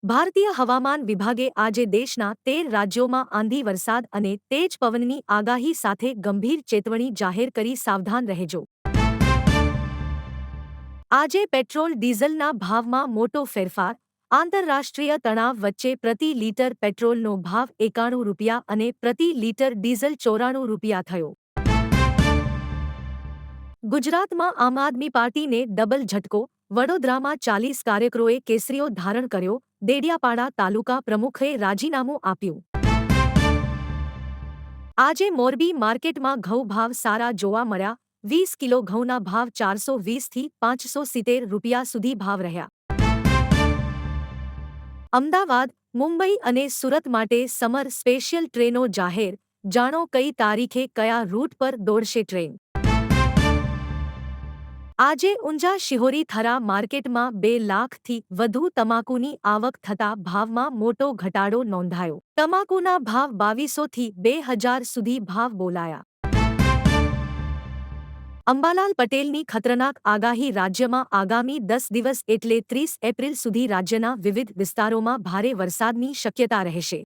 ભારતીય હવામાન વિભાગે આજે દેશના 13 રાજ્યોમાં આંધી વરસાદ અને તેજ પવનની આગાહી સાથે ગંભીર ચેતવણી જાહેર કરી સાવધાન રહેજો. આજે પેટ્રોલ ડીઝલના ભાવમાં મોટો ફેરફાર. આંતરરાષ્ટ્રીય તણાવ વચ્ચે પ્રતિ લીટર પેટ્રોલનો ભાવ ₹91 અને પ્રતિ લીટર ડીઝલ ₹94 થયો. ગુજરાતમાં આમ આદમી પાર્ટીને ડબલ ઝટકો. વડોદરામાં 40 કાર્યકરોએ કેસરીઓ ધારણ કર્યો. દેડિયાપાડા તાલુકા પ્રમુખે રાજીનામું આપ્યું. આજે મોરબી માર્કેટમાં ઘઉં ભાવ સારા જોવા મળ્યા. 20 કિલો ઘઉંના ભાવ ₹420 થી ₹570 સુધી ભાવ રહ્યા. અમદાવાદ, મુંબઈ અને સુરત માટે સમર સ્પેશિયલ ટ્રેનો જાહેર. જાણો કઈ તારીખે કયા રૂટ પર દોડશે ટ્રેન. આજે ઊંઝા શિહોરી થરા માર્કેટમાં 2 લાખથી વધુ તમાકુની આવક થતાં ભાવમાં મોટો ઘટાડો નોંધાયો. તમાકુના ભાવ 2200 થી 2000 સુધી ભાવ બોલાયા. અંબાલાલ પટેલની ખતરનાક આગાહી. રાજ્યમાં આગામી 10 દિવસ એટલે 30 એપ્રિલ સુધી રાજ્યના વિવિધ વિસ્તારોમાં ભારે વરસાદની શક્યતા રહેશે.